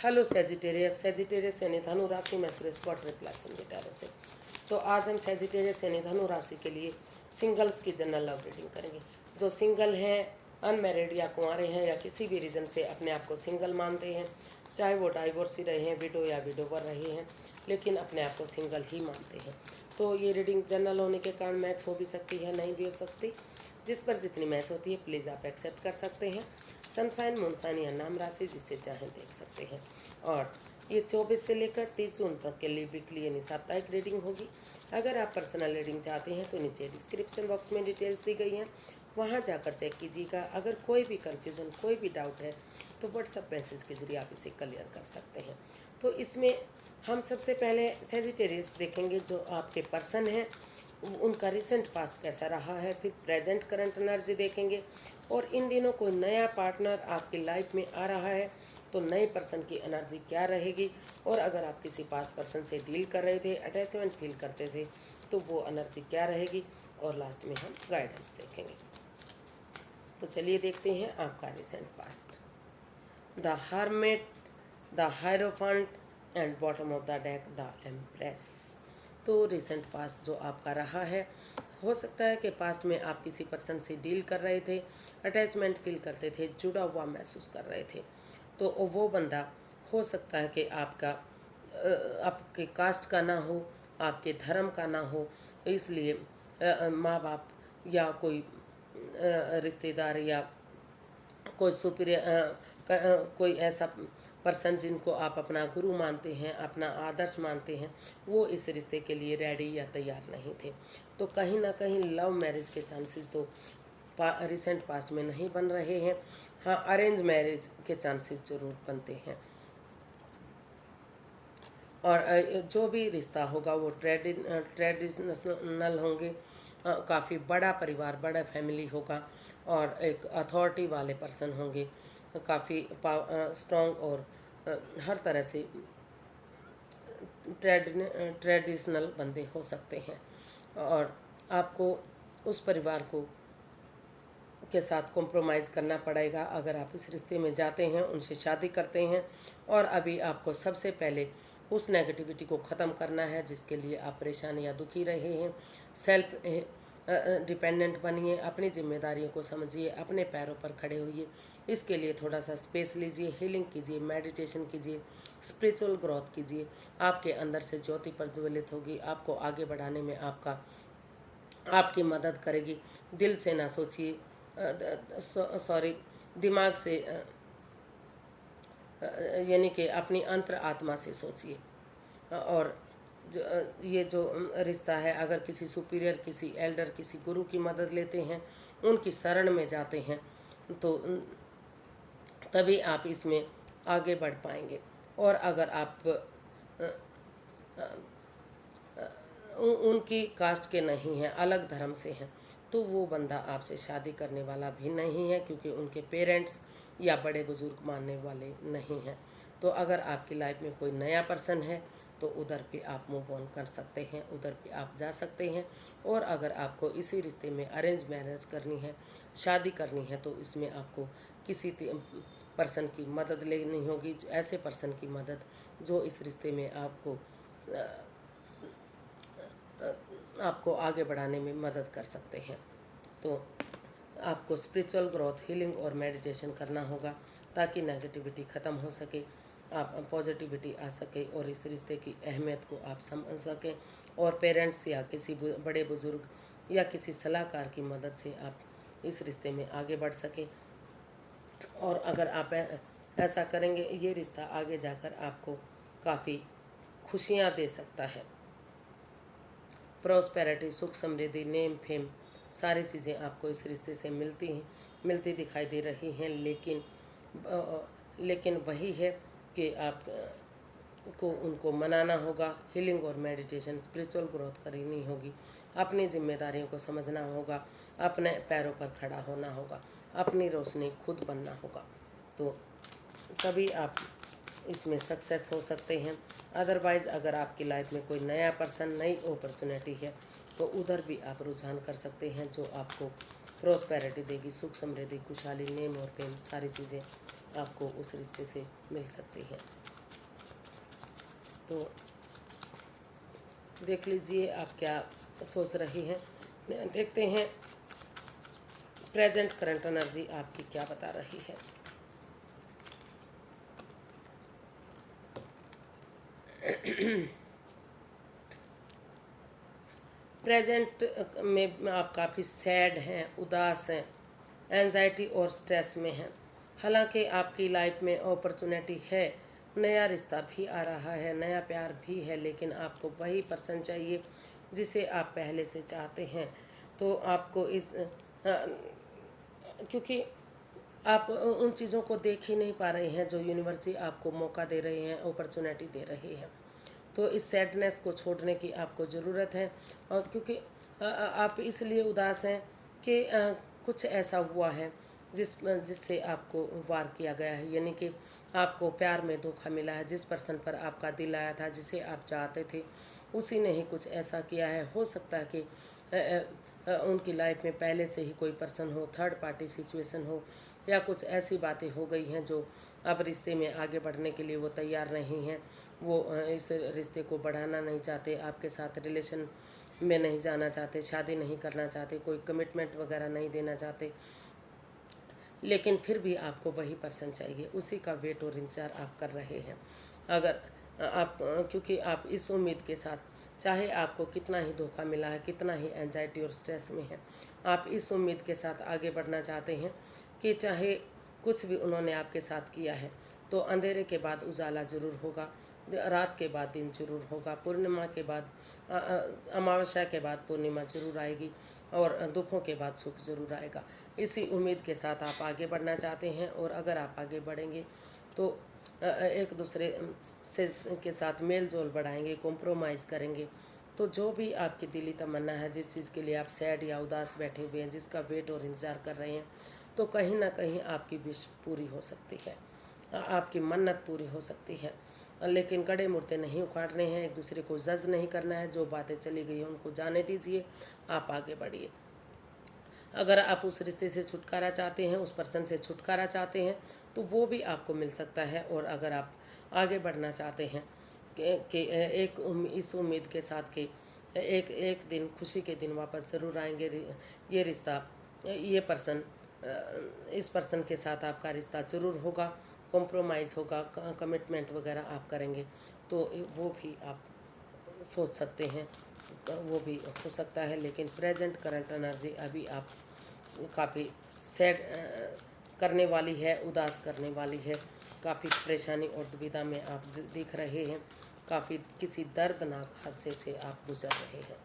Hello Sagittarius. Sagittarius यानी धनु राशि में सुरेश गॉड रिप्लेसन के टैरो से। तो आज हम सेजिटेरियस यानी धनु राशि के लिए सिंगल्स की जनरल लव रीडिंग करेंगे। जो सिंगल हैं, अनमैरिड या कुंवारे हैं, या किसी भी रीज़न से अपने आप को सिंगल मानते हैं, चाहे वो डाइवोर्सी रहे हैं, विडो या विडोवर रहे हैं, लेकिन अपने आप को सिंगल ही मानते हैं। तो ये रीडिंग जनरल होने के कारण मैच हो भी सकती है, नहीं भी हो सकती। जिस पर जितनी मैच होती है प्लीज़ आप एक्सेप्ट कर सकते हैं। सनसाइन, मूनसाइन या नाम राशि जिसे चाहें देख सकते हैं। और ये 24 से लेकर 30 जून तक के लिए वीकली यानी साप्ताहिक रीडिंग होगी। अगर आप पर्सनल रीडिंग चाहते हैं तो नीचे डिस्क्रिप्शन बॉक्स में डिटेल्स दी गई हैं, वहाँ जाकर चेक कीजिएगा। अगर कोई भी कन्फ्यूज़न, कोई भी डाउट है तो व्हाट्सएप मैसेज के ज़रिए आप इसे क्लियर कर सकते हैं। तो इसमें हम सबसे पहले सेजिटेरियस देखेंगे, जो आपके पर्सन हैं उनका रिसेंट पास्ट कैसा रहा है, फिर प्रेजेंट करंट एनर्जी देखेंगे, और इन दिनों कोई नया पार्टनर आपकी लाइफ में आ रहा है तो नए पर्सन की एनर्जी क्या रहेगी, और अगर आप किसी पास्ट पर्सन से डील कर रहे थे, अटैचमेंट फील करते थे, तो वो एनर्जी क्या रहेगी, और लास्ट में हम गाइडेंस देखेंगे। तो चलिए देखते हैं आपका recent past. The hermit, the hierophant and bottom of the deck the empress. तो रिसेंट पास्ट जो आपका रहा है, हो सकता है कि पास्ट में आप किसी पर्सन से डील कर रहे थे, अटैचमेंट फील करते थे, जुड़ा हुआ महसूस कर रहे थे। तो वो बंदा हो सकता है कि आपके कास्ट का ना हो, आपके धर्म का ना हो, इसलिए माँ बाप या कोई रिश्तेदार या कोई सुपीरियर कोई ऐसा पर्सन जिनको आप अपना गुरु मानते हैं, अपना आदर्श मानते हैं, वो इस रिश्ते के लिए रेडी या तैयार नहीं थे। तो कहीं ना कहीं लव मैरिज के चांसेस तो रिसेंट पास्ट में नहीं बन रहे हैं। हाँ, अरेंज मैरिज के चांसेस ज़रूर बनते हैं। और जो भी रिश्ता होगा वो ट्रेडिशनल होंगे, काफ़ी बड़ा परिवार, बड़ा फैमिली होगा, और एक अथॉरिटी वाले पर्सन होंगे, काफ़ी स्ट्रॉन्ग, और हर तरह से ट्रेडिशनल बंदे हो सकते हैं। और आपको उस परिवार को के साथ कॉम्प्रोमाइज़ करना पड़ेगा अगर आप इस रिश्ते में जाते हैं, उनसे शादी करते हैं। और अभी आपको सबसे पहले उस नेगेटिविटी को ख़त्म करना है जिसके लिए आप परेशान या दुखी रहे हैं। सेल्फ डिपेंडेंट बनिए, अपनी जिम्मेदारियों को समझिए, अपने पैरों पर खड़े होइए। इसके लिए थोड़ा सा स्पेस लीजिए, हीलिंग कीजिए, मेडिटेशन कीजिए, स्पिरिचुअल ग्रोथ कीजिए। आपके अंदर से ज्योति प्रज्वलित होगी, आपको आगे बढ़ाने में आपकी मदद करेगी। दिल से ना सोचिए, सॉरी, दिमाग से, यानी कि अपनी अंतर आत्मा से सोचिए। और ये जो रिश्ता है, अगर किसी सुपीरियर, किसी एल्डर, किसी गुरु की मदद लेते हैं, उनकी शरण में जाते हैं, तो तभी आप इसमें आगे बढ़ पाएंगे। और अगर आप उनकी कास्ट के नहीं हैं, अलग धर्म से हैं, तो वो बंदा आपसे शादी करने वाला भी नहीं है, क्योंकि उनके पेरेंट्स या बड़े बुजुर्ग मानने वाले नहीं हैं। तो अगर आपकी लाइफ में कोई नया पर्सन है तो उधर पे आप मूव ऑन कर सकते हैं, उधर पे आप जा सकते हैं। और अगर आपको इसी रिश्ते में अरेंज मैरिज करनी है, शादी करनी है, तो इसमें आपको किसी पर्सन की मदद लेनी होगी, ऐसे पर्सन की मदद जो इस रिश्ते में आपको आगे बढ़ाने में मदद कर सकते हैं। तो आपको स्पिरिचुअल ग्रोथ, हीलिंग और मेडिटेशन करना होगा ताकि नेगेटिविटी ख़त्म हो सके, आप पॉजिटिविटी आ सके, और इस रिश्ते की अहमियत को आप समझ सकें, और पेरेंट्स या किसी बड़े बुज़ुर्ग या किसी सलाहकार की मदद से आप इस रिश्ते में आगे बढ़ सकें। और अगर आप ऐसा करेंगे, ये रिश्ता आगे जाकर आपको काफ़ी खुशियाँ दे सकता है। प्रॉस्पेरिटी, सुख समृद्धि, नेम फेम, सारी चीज़ें आपको इस रिश्ते से मिलती दिखाई दे रही हैं। लेकिन वही है कि आप को उनको मनाना होगा, हीलिंग और मेडिटेशन, स्पिरिचुअल ग्रोथ करनी होगी, अपनी जिम्मेदारियों को समझना होगा, अपने पैरों पर खड़ा होना होगा, अपनी रोशनी खुद बनना होगा। तो तभी आप इसमें सक्सेस हो सकते हैं। अदरवाइज़ अगर आपकी लाइफ में कोई नया पर्सन, नई अपॉर्चुनिटी है, तो उधर भी आप रुझान कर सकते हैं, जो आपको प्रॉस्पेरिटी देगी, सुख समृद्धि, खुशहाली, नेम और फेम, सारी चीज़ें आपको उस रिश्ते से मिल सकती हैं। तो देख लीजिए आप क्या सोच रही हैं। देखते हैं प्रेजेंट करंट एनर्जी आपकी क्या बता रही है। प्रेजेंट में आप काफ़ी सैड हैं, उदास हैं, एंजाइटी और स्ट्रेस में हैं। हालांकि आपकी लाइफ में अपॉर्चुनिटी है, नया रिश्ता भी आ रहा है, नया प्यार भी है, लेकिन आपको वही पर्सन चाहिए जिसे आप पहले से चाहते हैं। तो आपको क्योंकि आप उन चीज़ों को देख ही नहीं पा रहे हैं जो यूनिवर्सिटी आपको मौका दे रही है, अपॉर्चुनिटी दे रही है। तो इस सैडनेस को छोड़ने की आपको ज़रूरत है। और क्योंकि आप इसलिए उदास हैं कि कुछ ऐसा हुआ है जिससे आपको वार किया गया है, यानी कि आपको प्यार में धोखा मिला है। जिस पर्सन पर आपका दिल आया था, जिसे आप चाहते थे, उसी ने ही कुछ ऐसा किया है। हो सकता है कि उनकी लाइफ में पहले से ही कोई पर्सन हो, थर्ड पार्टी सिचुएशन हो, या कुछ ऐसी बातें हो गई हैं जो अब रिश्ते में आगे बढ़ने के लिए वो तैयार नहीं हैं। वो इस रिश्ते को बढ़ाना नहीं चाहते, आपके साथ रिलेशन में नहीं जाना चाहते, शादी नहीं करना चाहते, कोई कमिटमेंट वगैरह नहीं देना चाहते, लेकिन फिर भी आपको वही पर्सन चाहिए। उसी का वेट और इंतज़ार आप कर रहे हैं। अगर आप क्योंकि आप इस उम्मीद के साथ, चाहे आपको कितना ही धोखा मिला है, कितना ही एंजाइटी और स्ट्रेस में है, आप इस उम्मीद के साथ आगे बढ़ना चाहते हैं कि चाहे कुछ भी उन्होंने आपके साथ किया है, तो अंधेरे के बाद उजाला ज़रूर होगा, रात के बाद दिन जरूर होगा, पूर्णिमा के बाद अमावस्या के बाद पूर्णिमा जरूर आएगी, और दुखों के बाद सुख जरूर आएगा। इसी उम्मीद के साथ आप आगे बढ़ना चाहते हैं। और अगर आप आगे बढ़ेंगे तो एक दूसरे से के साथ मेल जोल बढ़ाएंगे, कॉम्प्रोमाइज़ करेंगे, तो जो भी आपकी दिली तमन्ना है, जिस चीज़ के लिए आप सैड या उदास बैठे हुए हैं, जिसका वेट और इंतज़ार कर रहे हैं, तो कहीं ना कहीं आपकी विश पूरी हो सकती है, आपकी मन्नत पूरी हो सकती है। लेकिन कड़े मुर्दे नहीं उखाड़ने हैं, एक दूसरे को जज नहीं करना है। जो बातें चली गई हैं उनको जाने दीजिए, आप आगे बढ़िए। अगर आप उस रिश्ते से छुटकारा चाहते हैं, उस पर्सन से छुटकारा चाहते हैं, तो वो भी आपको मिल सकता है। और अगर आप आगे बढ़ना चाहते हैं कि इस उम्मीद के साथ कि एक एक दिन, खुशी के दिन वापस ज़रूर आएंगे, ये रिश्ता, ये पर्सन, इस पर्सन के साथ आपका रिश्ता ज़रूर होगा, कॉम्प्रोमाइज़ होगा, कमिटमेंट वगैरह आप करेंगे, तो वो भी आप सोच सकते हैं, वो भी हो सकता है। लेकिन प्रेजेंट करंट एनर्जी अभी आप काफ़ी सैड करने वाली है, उदास करने वाली है, काफ़ी परेशानी और दुविधा में आप दिख रहे हैं, काफ़ी किसी दर्दनाक हादसे से आप गुजर रहे हैं।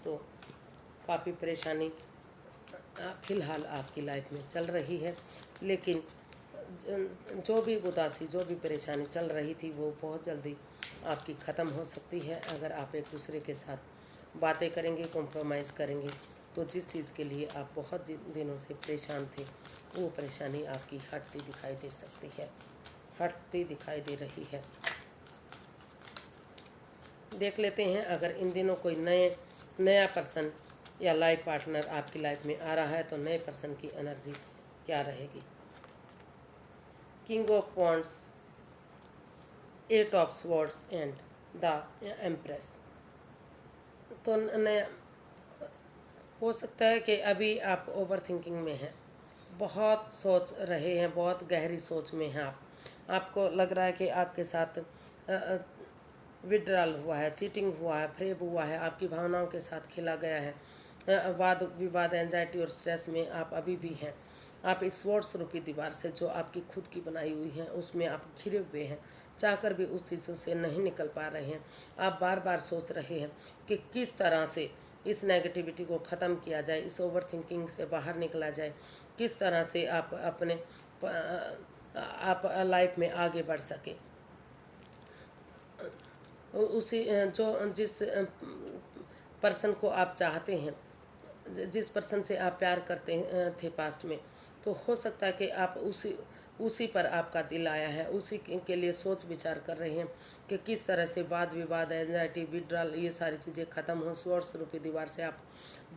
तो काफ़ी परेशानी फ़िलहाल आपकी लाइफ में चल रही है, लेकिन जो भी उदासी, जो भी परेशानी चल रही थी, वो बहुत जल्दी आपकी ख़त्म हो सकती है। अगर आप एक दूसरे के साथ बातें करेंगे, कॉम्प्रोमाइज़ करेंगे, तो जिस चीज़ के लिए आप बहुत दिनों से परेशान थे, वो परेशानी आपकी हटती दिखाई दे सकती है, हटती दिखाई दे रही है। देख लेते हैं अगर इन दिनों कोई नया पर्सन या लाइफ पार्टनर आपकी लाइफ में आ रहा है, तो नए पर्सन की एनर्जी क्या रहेगी। King of wands, 8 of swords and the empress. तो नया हो सकता है कि अभी आप ओवर थिंकिंग में हैं, बहुत सोच रहे हैं, बहुत गहरी सोच में हैं आप। आपको लग रहा है कि आपके साथ विड्रॉल हुआ है, चीटिंग हुआ है, फ्रेब हुआ है, आपकी भावनाओं के साथ खेला गया है। वाद विवाद, एंजाइटी और स्ट्रेस में आप अभी भी हैं। आप इस स्वॉर्ड्स रूपी दीवार से, जो आपकी खुद की बनाई हुई है, उसमें आप घिरे हुए हैं, चाहकर भी उस चीज़ों से नहीं निकल पा रहे हैं। आप बार बार सोच रहे हैं कि किस तरह से इस नेगेटिविटी को ख़त्म किया जाए, इस ओवर थिंकिंग से बाहर निकला जाए, किस तरह से आप अपने आप लाइफ में आगे बढ़ सकें। उसी जो जिस पर्सन को आप चाहते हैं, जिस पर्सन से आप प्यार करते थे पास्ट में, तो हो सकता है कि आप उसी पर आपका दिल आया है, उसी के लिए सोच विचार कर रहे हैं कि किस तरह से वाद विवाद, एंजाइटी, विड्रॉल, ये सारी चीज़ें ख़त्म हों, स्वॉर्ड्स रूपी दीवार से आप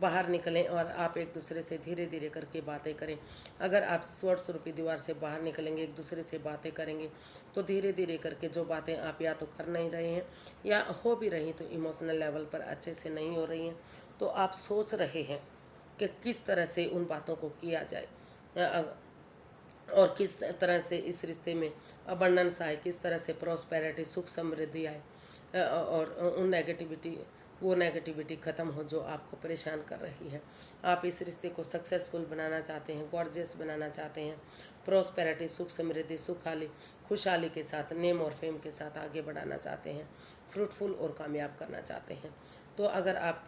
बाहर निकलें और आप एक दूसरे से धीरे धीरे करके बातें करें। अगर आप स्वॉर्ड्स रूपी दीवार से बाहर निकलेंगे, एक दूसरे से बातें करेंगे, तो धीरे धीरे करके जो बातें आप या तो कर नहीं रहे हैं या हो भी रही तो इमोशनल लेवल पर अच्छे से नहीं हो रही हैं, तो आप सोच रहे हैं कि किस तरह से उन बातों को किया जाए और किस तरह से इस रिश्ते में अबंडेंस आए, किस तरह से प्रॉस्पेरिटी, सुख समृद्धि आए और वो नेगेटिविटी ख़त्म हो जो आपको परेशान कर रही है। आप इस रिश्ते को सक्सेसफुल बनाना चाहते हैं, गॉर्जियस बनाना चाहते हैं, प्रॉस्पेरिटी, सुख समृद्धि, खुशहाली के साथ, नेम और फेम के साथ आगे बढ़ाना चाहते हैं, फ्रूटफुल और कामयाब करना चाहते हैं। तो अगर आप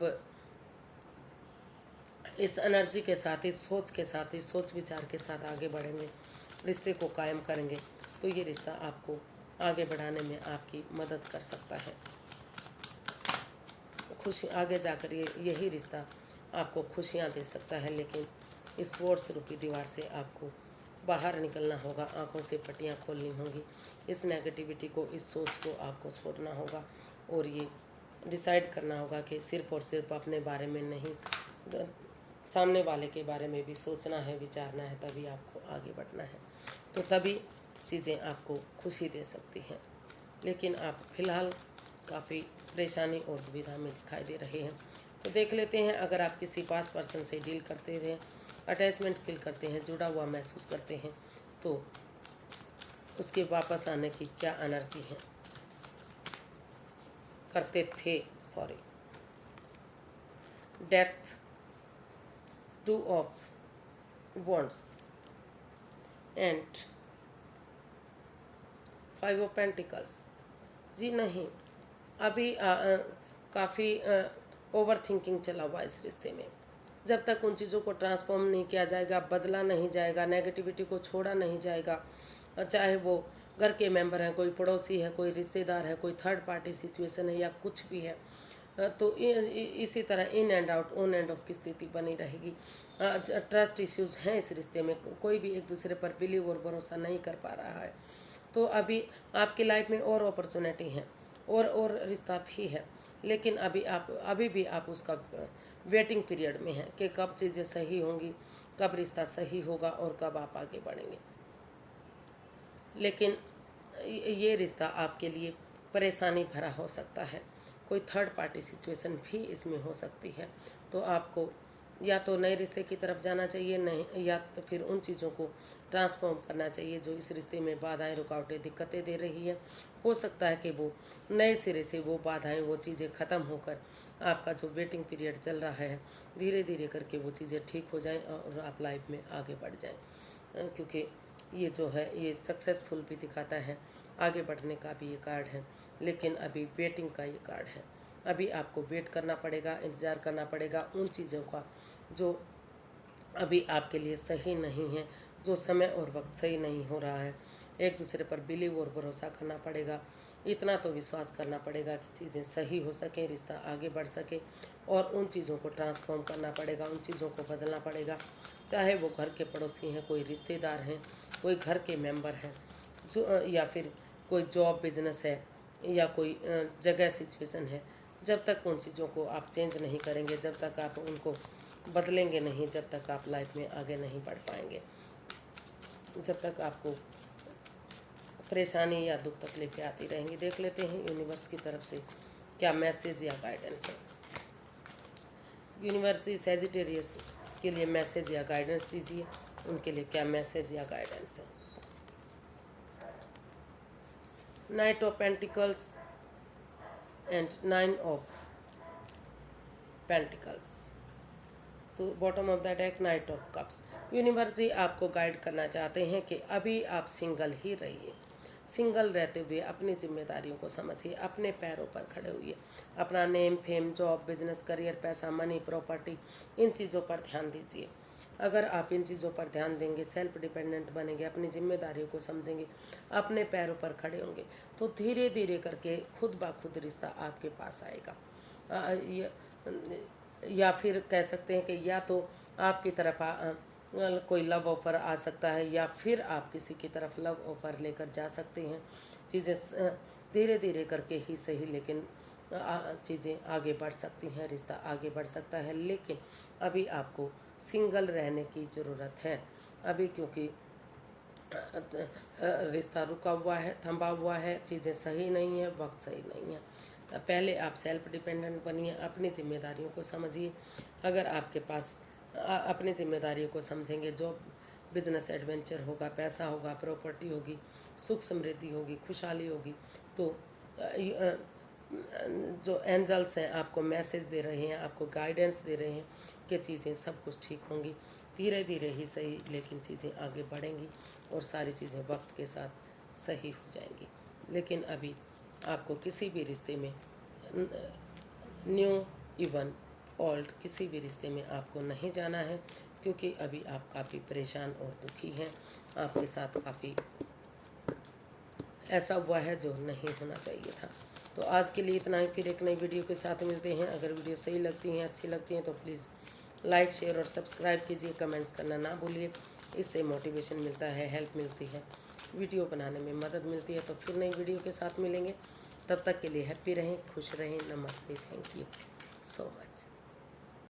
इस एनर्जी के साथ, इस सोच के साथ, इस सोच विचार के साथ आगे बढ़ेंगे, रिश्ते को कायम करेंगे, तो ये रिश्ता आपको आगे बढ़ाने में आपकी मदद कर सकता है। खुशी आगे जाकर यही रिश्ता आपको खुशियाँ दे सकता है, लेकिन इस स्वॉर्ड्स रूपी दीवार से आपको बाहर निकलना होगा, आंखों से पट्टियाँ खोलनी होंगी, इस नेगेटिविटी को, इस सोच को आपको छोड़ना होगा और ये डिसाइड करना होगा कि सिर्फ और सिर्फ अपने बारे में नहीं, सामने वाले के बारे में भी सोचना है, विचारना है, तभी आपको आगे बढ़ना है। तो तभी चीज़ें आपको खुशी दे सकती हैं। लेकिन आप फिलहाल काफ़ी परेशानी और दुविधा में दिखाई दे रहे हैं। तो देख लेते हैं, अगर आप किसी पास्ट पर्सन से डील करते हैं, अटैचमेंट फील करते हैं, जुड़ा हुआ महसूस करते हैं, तो उसके वापस आने की क्या एनर्जी है, करते थे, sorry, death, 2 of Wands and 5 of Pentacles। जी नहीं, अभी काफ़ी ओवर थिंकिंग चला हुआ इस रिश्ते में। जब तक उन चीज़ों को ट्रांसफॉर्म नहीं किया जाएगा, बदला नहीं जाएगा, नेगेटिविटी को छोड़ा नहीं जाएगा, चाहे वो घर के मेंबर हैं, कोई पड़ोसी है, कोई रिश्तेदार है, कोई थर्ड पार्टी सिचुएशन है या कुछ भी है, तो इसी तरह in and out, on end of की स्थिति बनी रहेगी। ट्रस्ट इश्यूज हैं इस रिश्ते में, कोई भी एक दूसरे पर बिलीव और भरोसा नहीं कर पा रहा है। तो अभी आपकी लाइफ में और अपॉर्चुनिटी है और रिश्ता भी है, लेकिन अभी भी आप उसका वेटिंग पीरियड में हैं कि कब चीज़ें सही होंगी, कब रिश्ता सही होगा और कब आप आगे बढ़ेंगे। लेकिन ये रिश्ता आपके लिए परेशानी भरा हो सकता है, कोई थर्ड पार्टी सिचुएशन भी इसमें हो सकती है। तो आपको या तो नए रिश्ते की तरफ जाना चाहिए, नहीं या तो फिर उन चीज़ों को ट्रांसफॉर्म करना चाहिए जो इस रिश्ते में बाधाएं, रुकावटें, दिक्कतें दे रही है। हो सकता है कि वो नए सिरे से वो बाधाएं, वो चीज़ें ख़त्म होकर आपका जो वेटिंग पीरियड चल रहा है, धीरे धीरे करके वो चीज़ें ठीक हो जाएं और आप लाइफ में आगे बढ़ जाएं। क्योंकि ये जो है ये सक्सेसफुल भी दिखाता है, आगे बढ़ने का भी ये कार्ड है, लेकिन अभी वेटिंग का ये कार्ड है। अभी आपको वेट करना पड़ेगा, इंतज़ार करना पड़ेगा उन चीज़ों का जो अभी आपके लिए सही नहीं है, जो समय और वक्त सही नहीं हो रहा है। एक दूसरे पर बिलीव और भरोसा करना पड़ेगा, इतना तो विश्वास करना पड़ेगा कि चीज़ें सही हो सकें, रिश्ता आगे बढ़ सके, और उन चीज़ों को ट्रांसफॉर्म करना पड़ेगा, उन चीज़ों को बदलना पड़ेगा, चाहे वो घर के पड़ोसी हैं, कोई रिश्तेदार हैं, कोई घर के मेंबर हैं, जो या फिर कोई जॉब बिजनेस है या कोई जगह सिचुएशन है। जब तक उन चीज़ों को आप चेंज नहीं करेंगे, जब तक आप उनको बदलेंगे नहीं, जब तक आप लाइफ में आगे नहीं बढ़ पाएंगे, जब तक आपको परेशानी या दुख तकलीफें आती रहेंगी। देख लेते हैं यूनिवर्स की तरफ से क्या मैसेज या गाइडेंस है। यूनिवर्स सैजिटेरियस के लिए मैसेज या गाइडेंस दीजिए, उनके लिए क्या मैसेज या गाइडेंस है। Knight of pentacles and 9 of pentacles. तो bottom of the deck knight of cups. Universe ji आपको गाइड करना चाहते हैं कि अभी आप सिंगल ही रहिए, सिंगल रहते हुए अपनी जिम्मेदारियों को समझिए, अपने पैरों पर खड़े हुए, अपना name, fame, job, business, career, पैसा, मनी, प्रॉपर्टी, इन चीज़ों पर ध्यान दीजिए। अगर आप इन चीज़ों पर ध्यान देंगे, सेल्फ डिपेंडेंट बनेंगे, अपनी जिम्मेदारियों को समझेंगे, अपने पैरों पर खड़े होंगे, तो धीरे धीरे करके खुद ब खुद रिश्ता आपके पास आएगा। या फिर कह सकते हैं कि या तो आपकी तरफ कोई लव ऑफ़र आ सकता है, या फिर आप किसी की तरफ लव ऑफ़र लेकर जा सकते हैं। चीज़ें धीरे धीरे करके ही सही, लेकिन चीज़ें आगे बढ़ सकती हैं, रिश्ता आगे बढ़ सकता है। लेकिन अभी आपको सिंगल रहने की ज़रूरत है अभी, क्योंकि रिश्ता रुका हुआ है, थमा हुआ है, चीज़ें सही नहीं है, वक्त सही नहीं है। पहले आप सेल्फ डिपेंडेंट बनिए, अपनी जिम्मेदारियों को समझिए। अगर आपके पास अपनी जिम्मेदारियों को समझेंगे, जो बिजनेस एडवेंचर होगा, पैसा होगा, प्रॉपर्टी होगी, सुख समृद्धि होगी, खुशहाली होगी, तो जो एंजल्स हैं आपको मैसेज दे रहे हैं, आपको गाइडेंस दे रहे हैं कि चीज़ें सब कुछ ठीक होंगी। धीरे धीरे ही सही, लेकिन चीज़ें आगे बढ़ेंगी और सारी चीज़ें वक्त के साथ सही हो जाएंगी। लेकिन अभी आपको किसी भी रिश्ते में, न्यू इवन ओल्ड, किसी भी रिश्ते में आपको नहीं जाना है, क्योंकि अभी आप काफ़ी परेशान और दुखी हैं। आपके साथ काफ़ी ऐसा हुआ है जो नहीं होना चाहिए था। तो आज के लिए इतना ही, फिर एक नई वीडियो के साथ मिलते हैं। अगर वीडियो सही लगती हैं, अच्छी लगती हैं, तो प्लीज़ लाइक, शेयर और सब्सक्राइब कीजिए। कमेंट्स करना ना भूलिए, इससे मोटिवेशन मिलता है, हेल्प मिलती है, वीडियो बनाने में मदद मिलती है। तो फिर नई वीडियो के साथ मिलेंगे, तब तक के लिए हैप्पी रहें, खुश रहें। नमस्ते, थैंक यू सो मच।